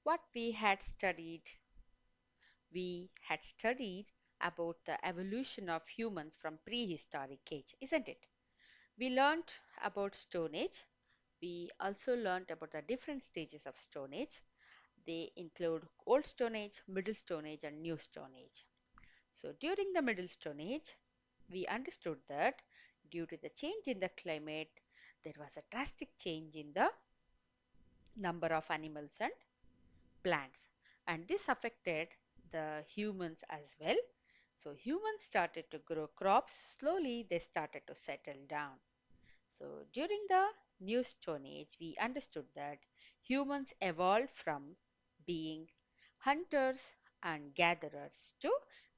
what we had studied about the evolution of humans from prehistoric age, isn't it? We learned about Stone Age. We also learned about the different stages of Stone Age. They include Old Stone Age, Middle Stone Age, and New Stone Age. So during the Middle Stone Age, we understood that due to the change in the climate, there was a drastic change in the number of animals and plants, and this affected the humans as well. So humans started to grow crops, slowly they started to settle down. So during the New Stone Age, we understood that humans evolved from being hunters and gatherers to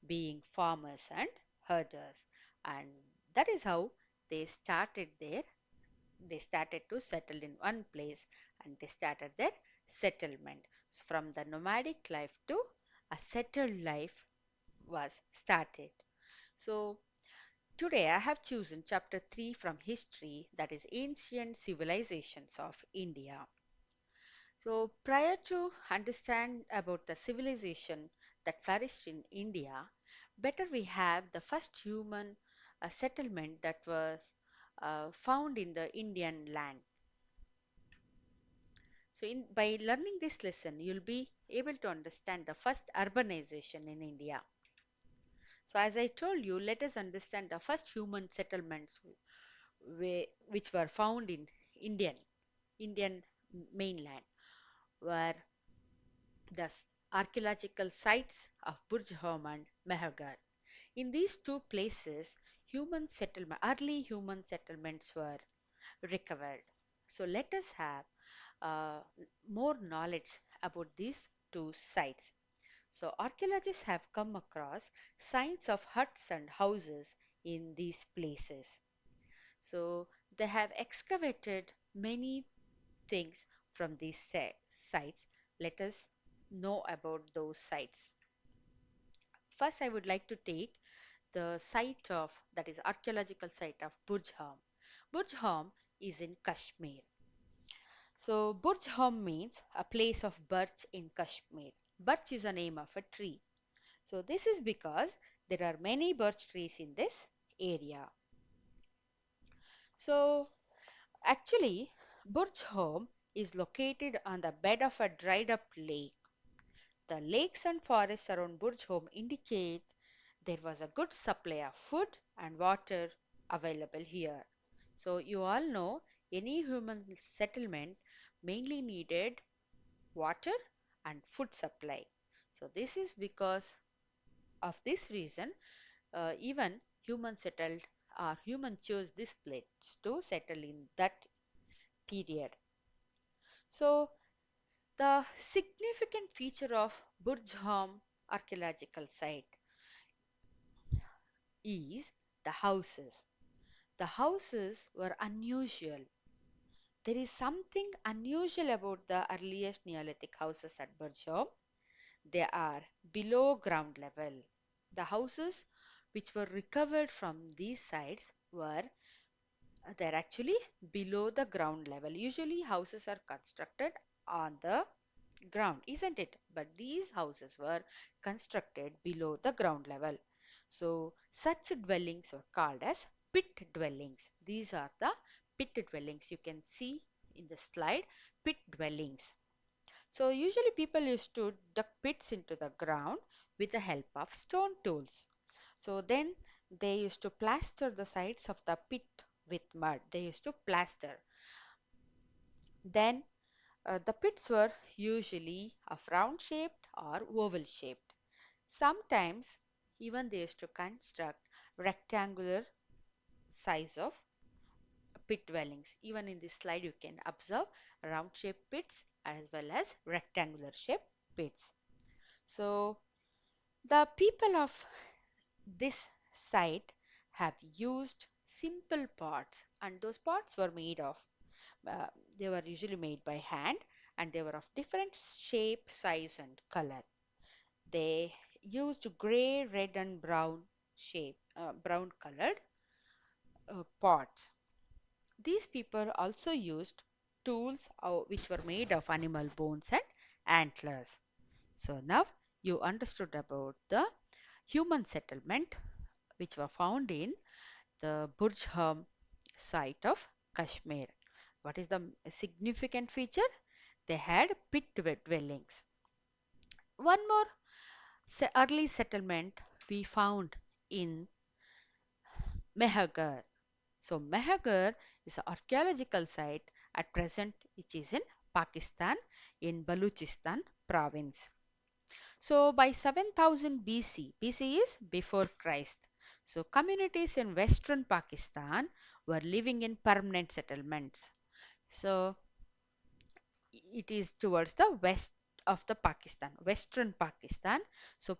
being farmers and herders, and that is how they started their they started to settle in one place, and they started their settlement. So from the nomadic life to a settled life was started. So today I have chosen chapter 3 from history, that is ancient civilizations of India. So prior to understand about the civilization that flourished in India, better we have the first human settlement that was found in the Indian land. So by learning this lesson, you'll be able to understand the first urbanization in India. So as I told you, let us understand the first human settlements which were found in Indian mainland, were the archaeological sites of Burjhom and Mehergarh. In these two places, early human settlements were recovered. So let us have uh, more knowledge about these two sites. So archaeologists have come across signs of huts and houses in these places. So they have excavated many things from these sites. Let us know about those sites. First, I would like to take the site of, that is archaeological site of Burjham. Burjham is in Kashmir. So Burjham means a place of birch in Kashmir. Birch is a name of a tree. So this is because there are many birch trees in this area. So actually, Burjham is located on the bed of a dried up lake. The lakes and forests around Burjham indicate there was a good supply of food and water available here. So you all know any human settlement mainly needed water and food supply. So this is because of this reason, even human settled or human chose this place to settle in that period. So the significant feature of Burjham archaeological site is the houses. The houses were unusual. There is something unusual about the earliest Neolithic houses at Burjham. They are below ground level. The houses which were recovered from these sites were they're actually below the ground level. Usually houses are constructed on the ground, isn't it? But these houses were constructed below the ground level. So such dwellings were called as pit dwellings. These are the pit dwellings. You can see in the slide pit dwellings. So usually people used to dug pits into the ground with the help of stone tools. So then they used to plaster the sides of the pit with mud. They used to plaster. Then the pits were usually of round shaped or oval shaped. Sometimes even they used to construct rectangular size of pit dwellings. Even in this slide you can observe round shaped pits as well as rectangular shaped pits. So the people of this site have used simple pots, and those pots were made of uh, they were usually made by hand, and they were of different shape, size and color. They used gray, red and brown colored pots. These people also used tools which were made of animal bones and antlers. So now you understood about the human settlement which were found in the Burj site of Kashmir. What is the significant feature? They had pit dwellings. One more early settlement we found in Mehrgarh. So Mehrgarh is an archaeological site at present which is in Pakistan in Baluchistan province. So by 7000 BC, BC is before Christ. So communities in western Pakistan were living in permanent settlements. So it is towards the west of the Pakistan, western Pakistan. So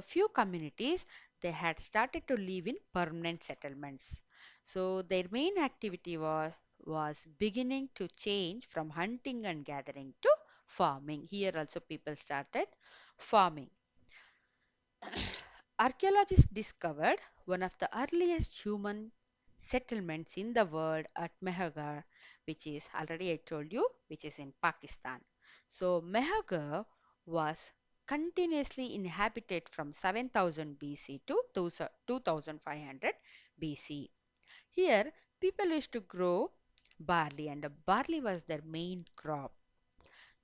few communities they had started to live in permanent settlements. So their main activity was beginning to change from hunting and gathering to farming. Here also people started farming. Archaeologists discovered one of the earliest human settlements in the world at Mehrgarh, which is already I told you, which is in Pakistan. So Mehrgarh was continuously inhabited from 7000 BC to 2500 BC. Here, people used to grow barley, and barley was their main crop.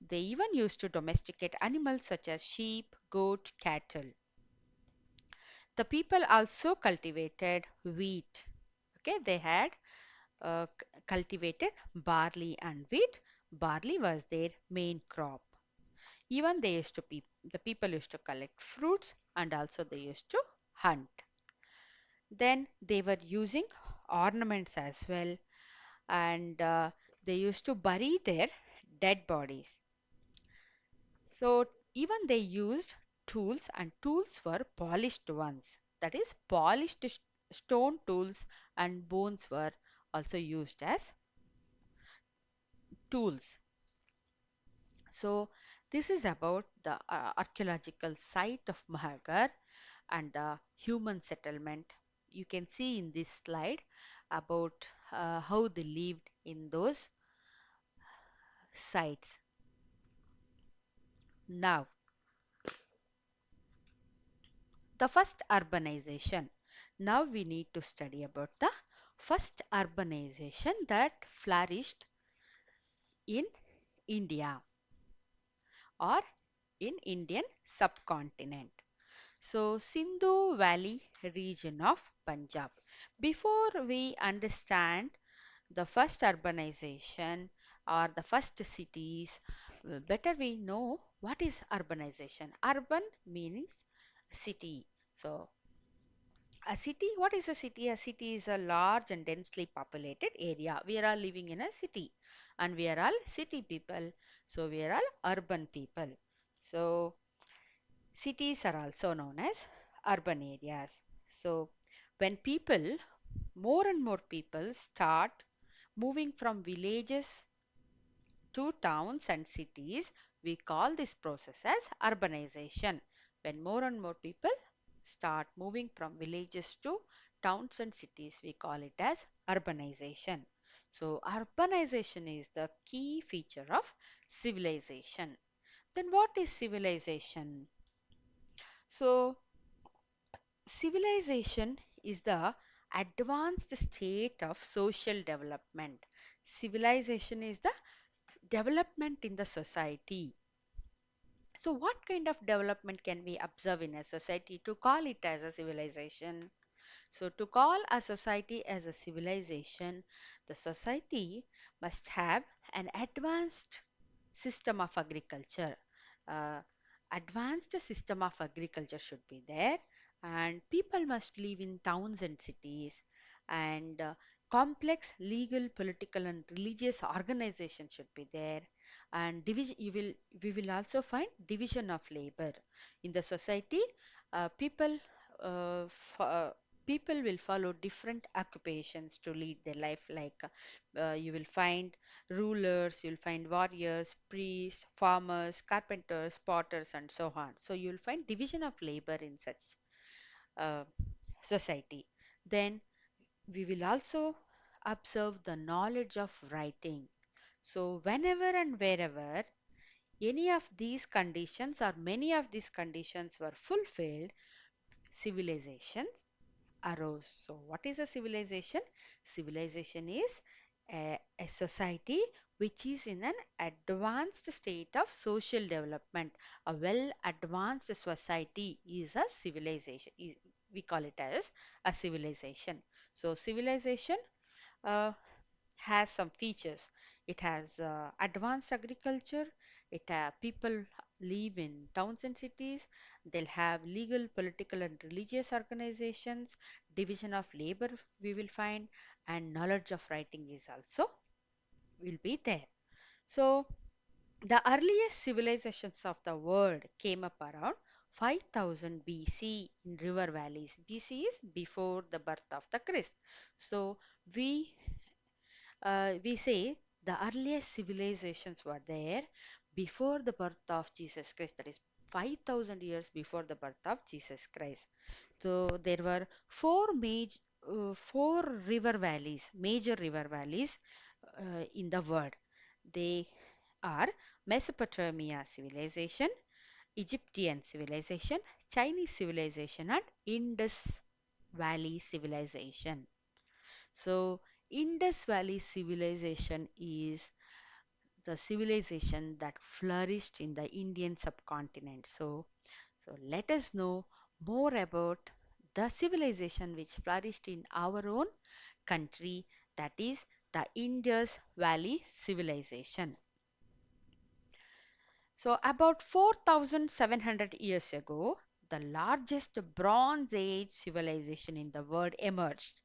They even used to domesticate animals such as sheep, goat, cattle. The people also cultivated wheat. Okay, they had cultivated barley and wheat. Barley was their main crop. Even they used to the people used to collect fruits and also they used to hunt. Then they were using ornaments as well, and they used to bury their dead bodies. So even they used tools, and tools were polished ones. That is polished stone tools, and bones were also used as tools. So this is about the archaeological site of Mahagar and the human settlement. You can see in this slide about how they lived in those sites. Now, the first urbanization. Now we need to study about the first urbanization that flourished in India or in Indian subcontinent. So Sindhu Valley region of Punjab. Before we understand the first urbanization or the first cities, better we know what is urbanization. Urban means city. So a city, what is a city? A city is a large and densely populated area. We are all living in a city and we are all city people. So we are all urban people. So cities are also known as urban areas. So when people, more and more people start moving from villages to towns and cities, we call this process as urbanization. When more and more people start moving from villages to towns and cities, we call it as urbanization. So, urbanization is the key feature of civilization. Then, what is civilization? So, civilization is the advanced state of social development. Civilization is the development in the society. So, what kind of development can we observe in a society to call it as a civilization? So, to call a society as a civilization, the society must have an advanced system of agriculture. Uh, Advanced system of agriculture should be there, and people must live in towns and cities, and complex legal, political, and religious organization should be there, and division. We will also find division of labor in the society. People. People will follow different occupations to lead their life, like you will find rulers, you'll find warriors, priests, farmers, carpenters, potters, and so on. So you'll find division of labor in such uh, society. Then we will also observe the knowledge of writing. So whenever and wherever any of these conditions or many of these conditions were fulfilled, civilizations arose. So, what is a civilization? Civilization is a society which is in an advanced state of social development. A well advanced society is a civilization. We call it as a civilization. So, civilization uh, has some features. It has advanced agriculture. People live in towns and cities. They'll have legal, political, and religious organizations. Division of labor we will find, and knowledge of writing is also will be there. So the earliest civilizations of the world came up around 5000 BC in river valleys. BC is before the birth of the Christ. So we we say the earliest civilizations were there before the birth of Jesus Christ, that is 5000 years before the birth of Jesus Christ. So there were four river valleys, major river valleys in the world. They are Mesopotamia civilization, Egyptian civilization, Chinese civilization, and Indus Valley civilization. So, Indus Valley civilization is the civilization that flourished in the Indian subcontinent. So let us know more about the civilization which flourished in our own country, that is the Indus Valley civilization. So, about 4700 years ago, the largest Bronze Age civilization in the world emerged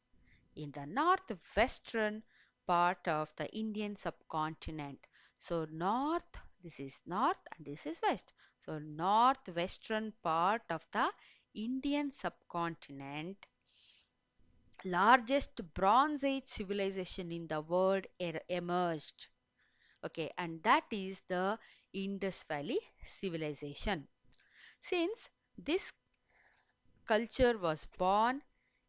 in the northwestern part of the Indian subcontinent. So north, this is north and this is west. So northwestern part of the Indian subcontinent, largest Bronze Age civilization in the world emerged. Okay, and that is the Indus Valley civilization. Since this culture was born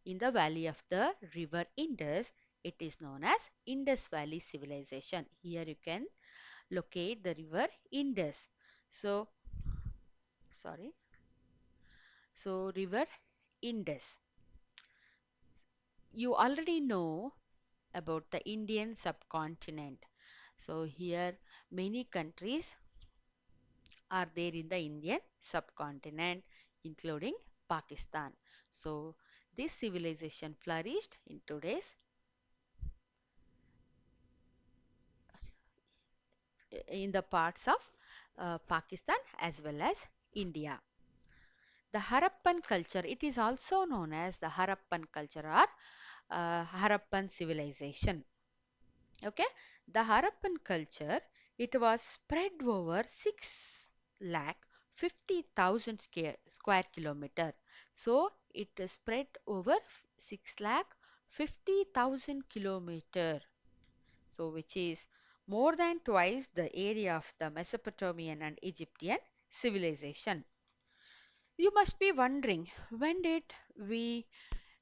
in the valley of the river Indus, it is known as Indus Valley Civilization. Here you can locate the river Indus. So, sorry. So, river Indus. You already know about the Indian subcontinent. So, here many countries are there in the Indian subcontinent, including Pakistan. So, this civilization flourished in today's in the parts of Pakistan as well as India. The Harappan culture, it is also known as the Harappan culture or Harappan civilization. Okay, the Harappan culture, it was spread over 6 lakh 50,000 square kilometer. So it is spread over 6 lakh 50,000 kilometer. So which is more than twice the area of the Mesopotamian and Egyptian civilization. You must be wondering, when did we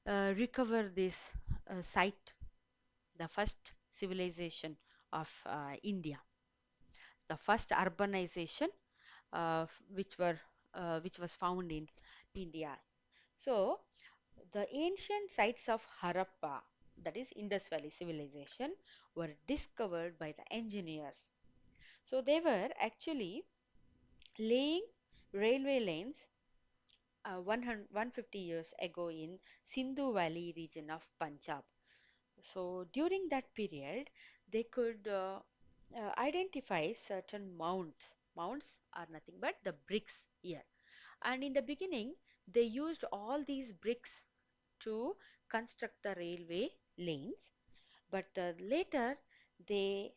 recover this site, the first civilization of India, the first urbanization which was found in India. So the ancient sites of Harappa, that is Indus Valley civilization, were discovered by the engineers. So they were actually laying railway lanes 150 years ago in Sindhu Valley region of Punjab. So during that period, they could identify certain mounds. Mounds are nothing but the bricks here. And in the beginning, they used all these bricks to construct the railway lanes. But later, they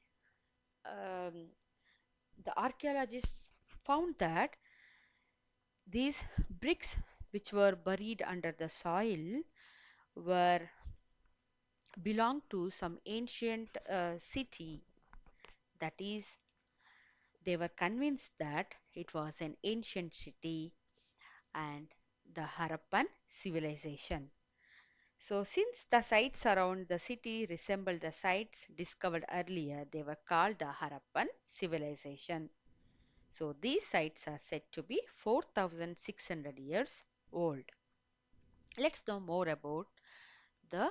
um, the archaeologists found that these bricks, which were buried under the soil, were belonged to some ancient city. That is, they were convinced that it was an ancient city and the Harappan civilization. So, since the sites around the city resembled the sites discovered earlier, they were called the Harappan civilization. So these sites are said to be 4,600 years old. Let's know more about the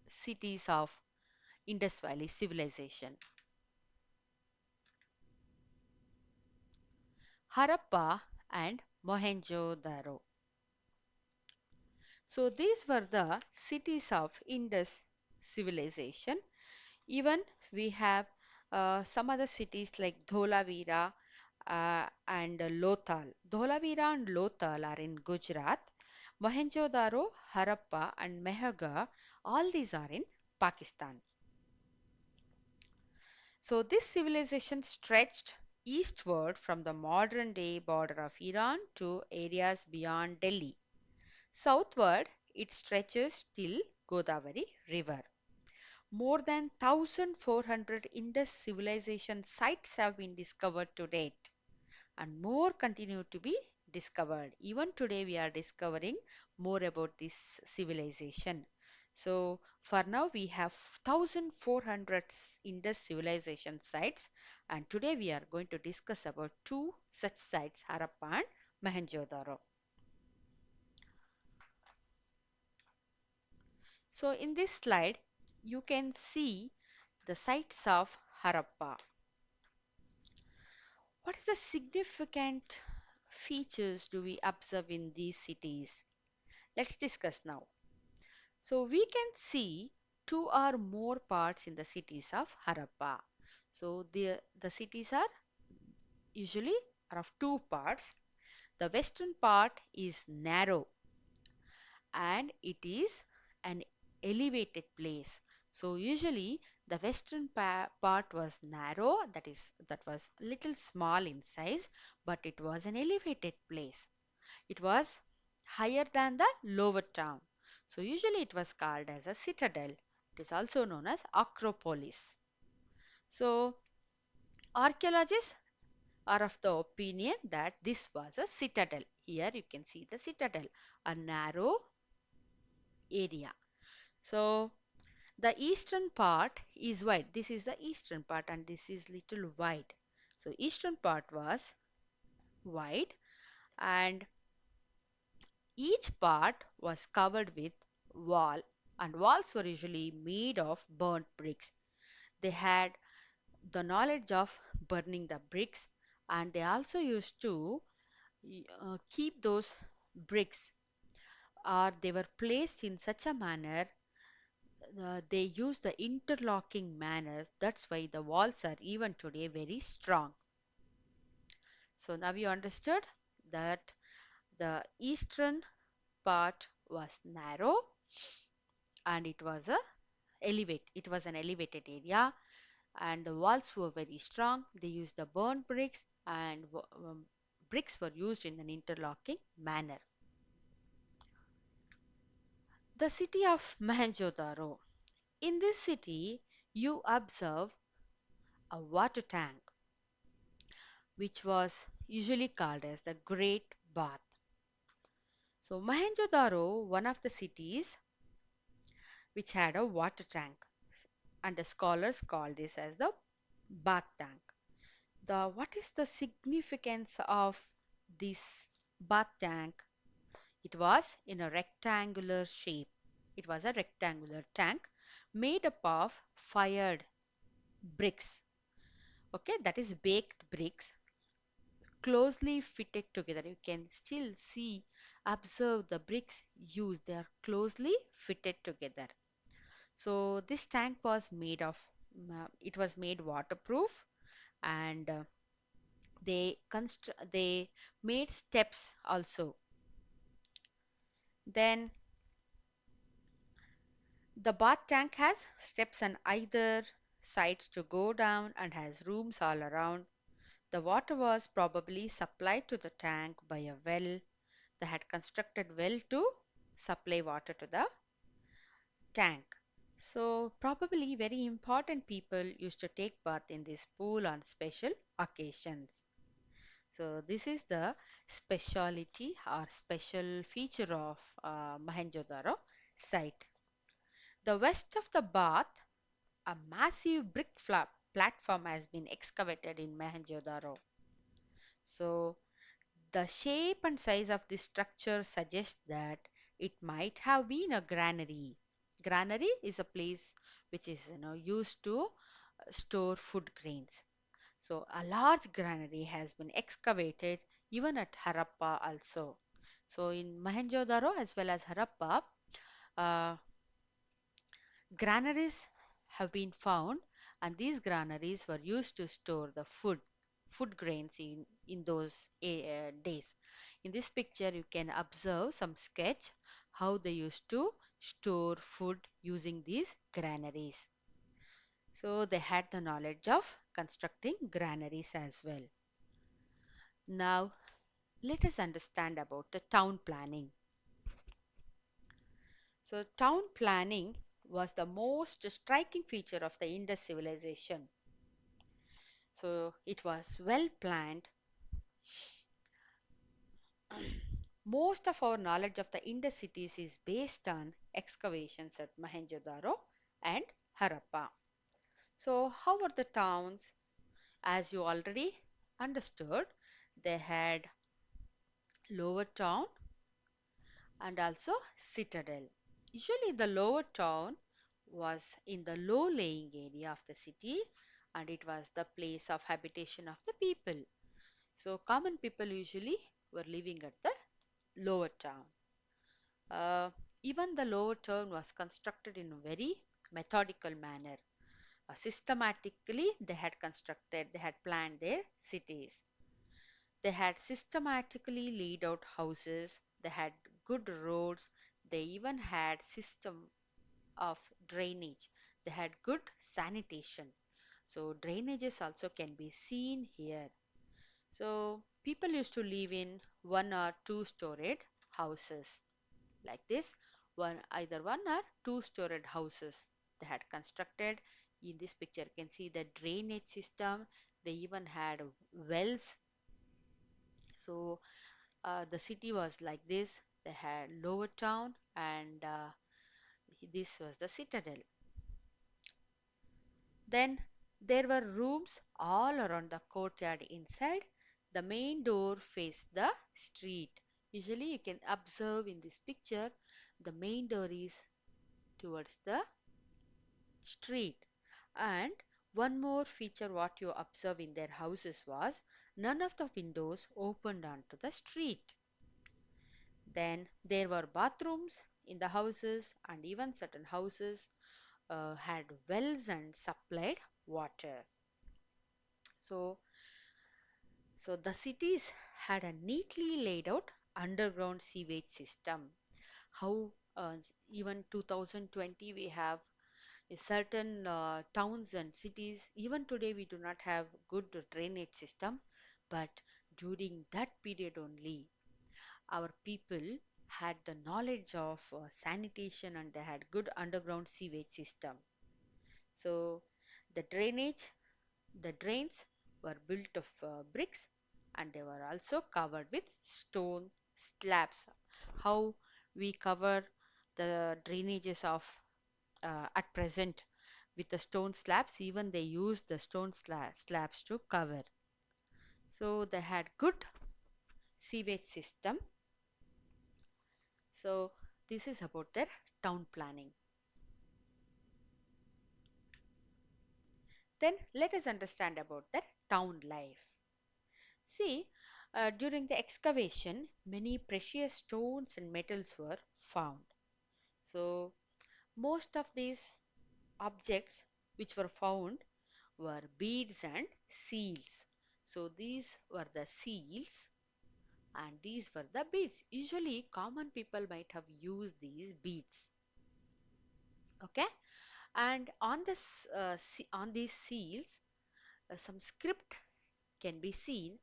cities of Indus Valley civilization. Harappa and Mohenjo-daro. So these were the cities of Indus civilization. Even we have some other cities like Dholavira and Lothal. Dholavira and Lothal are in Gujarat. Mohenjo-daro, Harappa and Mehrgarh, all these are in Pakistan. So this civilization stretched eastward from the modern day border of Iran to areas beyond Delhi. Southward, it stretches till Godavari River. More than 1,400 Indus civilization sites have been discovered to date, and more continue to be discovered. Even today, we are discovering more about this civilization. So, for now, we have 1,400 Indus civilization sites, and today we are going to discuss about two such sites, Harappa and Mohenjo-daro. So, in this slide, you can see the sites of Harappa. What is the significant features do we observe in these cities? Let's discuss now. So we can see two or more parts in the cities of Harappa. So the cities are usually are of two parts. The western part is narrow and it is an elevated place. So usually the western part was narrow, that was little small in size, but it was an elevated place. It was higher than the lower town. So usually it was called as a citadel. It is also known as Acropolis. So archaeologists are of the opinion that this was a citadel. Here you can see the citadel, a narrow area. So the eastern part is wide. This is the eastern part and this is little wide. So eastern part was wide and each part was covered with wall, and walls were usually made of burnt bricks. They had the knowledge of burning the bricks and they also used to keep those bricks or they were placed in such a manner they use the interlocking manners. That's why the walls are even today very strong. So now you understood that the eastern part was narrow and it was an elevated area and the walls were very strong. They used the burnt bricks and bricks were used in an interlocking manner. The city of Mohenjo-daro. In this city, you observe a water tank, which was usually called as the Great Bath. So, Mohenjo-daro, one of the cities which had a water tank, and the scholars call this as the bath tank. What is the significance of this bath tank? It was in a rectangular shape. It was a rectangular tank made up of fired bricks. Okay, that is baked bricks closely fitted together. You can still see, observe the bricks used. They are closely fitted together. So this tank was made of, it was made waterproof and they made steps also. Then the bath tank has steps on either sides to go down and has rooms all around. The water was probably supplied to the tank by a well. They had constructed well to supply water to the tank. So probably very important people used to take bath in this pool on special occasions. So this is the speciality or special feature of Mohenjo-daro site. The west of the bath, a massive brick platform has been excavated in Mohenjo-daro. So the shape and size of this structure suggests that it might have been a granary. Granary is a place which is used to store food grains. So a large granary has been excavated even at Harappa also. So in Mohenjo-daro as well as Harappa, uh, granaries have been found, and these granaries were used to store the food grains in those days. In this picture you can observe some sketch how they used to store food using these granaries. So they had the knowledge of constructing granaries as well. Now let us understand about the town planning. So town planning was the most striking feature of the Indus civilization. So it was well planned. Most of our knowledge of the Indus cities is based on excavations at Mohenjo-daro and Harappa. So how were the towns? As you already understood, they had lower town and also citadel. Usually the lower town was in the low lying area of the city, and it was the place of habitation of the people. So common people usually were living at the lower town. Uh, Even the lower town was constructed in a very methodical manner. Systematically, they had constructed, they had planned their cities. They had systematically laid out houses, they had good roads, they even had system of drainage, they had good sanitation. So drainages also can be seen here. So people used to live in one or two storied houses like this, one either one or two storied houses they had constructed. In this picture you can see the drainage system. They even had wells. So the city was like this. They had lower town, and this was the citadel. Then there were rooms all around the courtyard inside. The main door faced the street. Usually you can observe in this picture the main door is towards the street. And one more feature what you observe in their houses was none of the windows opened onto the street. Then there were bathrooms in the houses, and even certain houses had wells and supplied water. So, so the cities had a neatly laid out underground sewage system. How even 2020 we have certain towns and cities. Even today we do not have good drainage system, but during that period only our people had the knowledge of sanitation, and they had good underground sewage system. So the drainage, the drains were built of bricks, and they were also covered with stone slabs. How we cover the drainages of at present with the stone slabs, even they use the stone slabs to cover. So they had good sewage system. So this is about their town planning. Then let us understand about their town life. See, during the excavation, many precious stones and metals were found. So most of these objects which were found were beads and seals. So these were the seals, and these were the beads. Usually common people might have used these beads. Okay, and on this on these seals some script can be seen,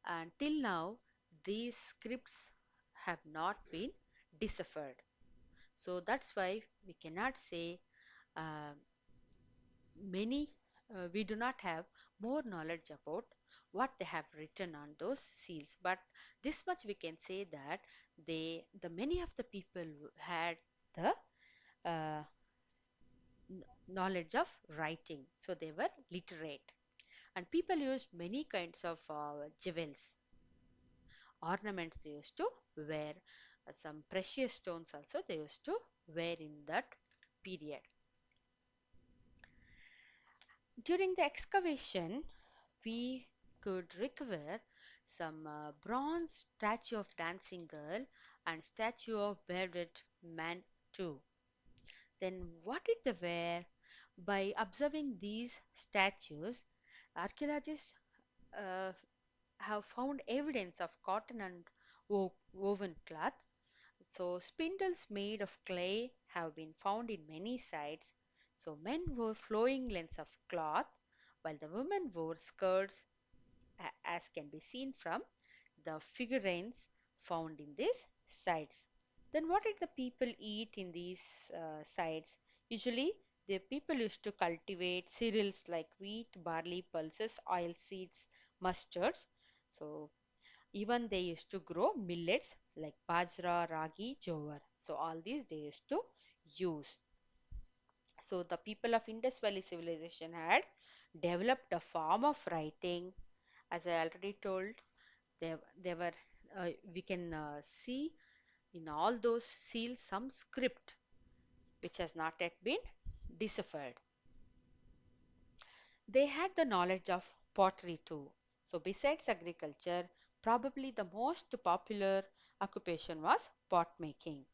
and till now these scripts have not been deciphered. So that's why we cannot say uh, many we do not have more knowledge about what they have written on those seals, but this much we can say that the many of the people had the uh, knowledge of writing, so they were literate, and people used many kinds of jewels. ornaments they used to wear, some precious stones also they used to wear in that period. During the excavation, we could recover some bronze statue of dancing girl and statue of bearded man too. Then what did they wear? By observing these statues, archaeologists uh, have found evidence of cotton and woven cloth. So spindles made of clay have been found in many sites. So men wore flowing lengths of cloth while the women wore skirts, as can be seen from the figurines found in these sites. Then what did the people eat in these sites? Usually the people used to cultivate cereals like wheat, barley, pulses, oil seeds, mustards. So even they used to grow millets like bajra, ragi, jowar. So all these they used to use. So the people of Indus Valley civilization had developed a form of writing. As I already told, they were we can see in all those seals some script which has not yet been deciphered. They had the knowledge of pottery too. So besides agriculture, probably the most popular occupation was pot making.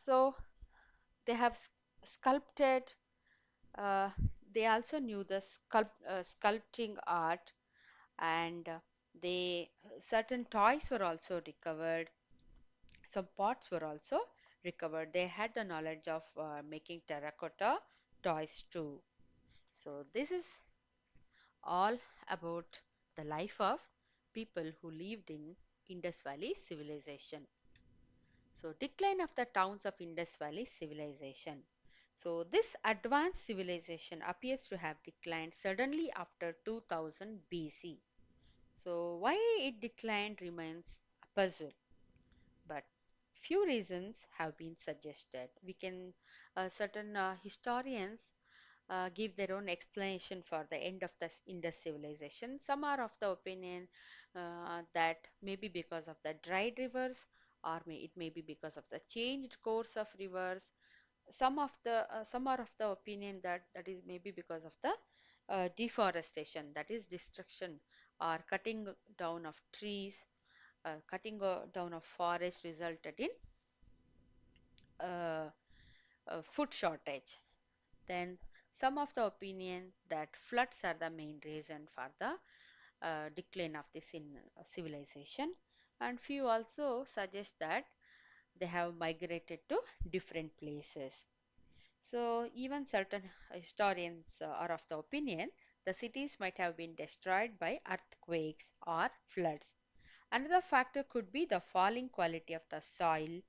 So they have sculpted, uh, they also knew the sculpting art, and they certain toys were also recovered, some pots were also recovered. They had the knowledge of making terracotta toys too. So this is all about the life of people who lived in Indus Valley civilization. So decline of the towns of Indus Valley civilization. So this advanced civilization appears to have declined suddenly after 2000 BC. So why it declined remains a puzzle, but few reasons have been suggested. We can certain historians give their own explanation for the end of the Indus civilization. Some are of the opinion that maybe because of the dried rivers, or it may be because of the changed course of rivers. Some are of the opinion that that is maybe because of the deforestation, that is destruction or cutting down of trees, cutting down of forest resulted in uh, food shortage. Then some of the opinion that floods are the main reason for the decline of this in civilization, and few also suggest that they have migrated to different places. So even certain historians are of the opinion the cities might have been destroyed by earthquakes or floods. Another factor could be the falling quality of the soil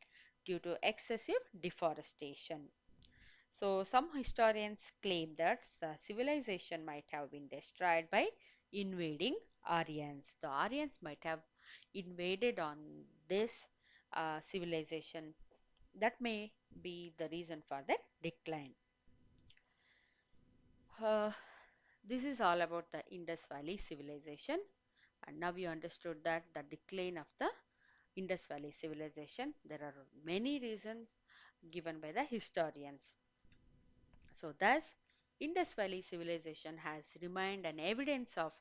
due to excessive deforestation. So some historians claim that the civilization might have been destroyed by invading Aryans. The Aryans might have invaded on this civilization. That may be the reason for the decline. Uh, this is all about the Indus Valley civilization, and now you understood that the decline of the Indus Valley civilization, there are many reasons given by the historians. So thus Indus Valley civilization has remained an evidence of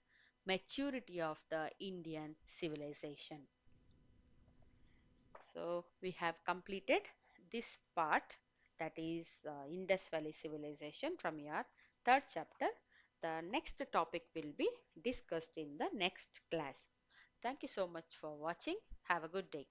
maturity of the Indian civilization. So we have completed this part, that is Indus Valley civilization from your third chapter. The next topic will be discussed in the next class. Thank you so much for watching. Have a good day.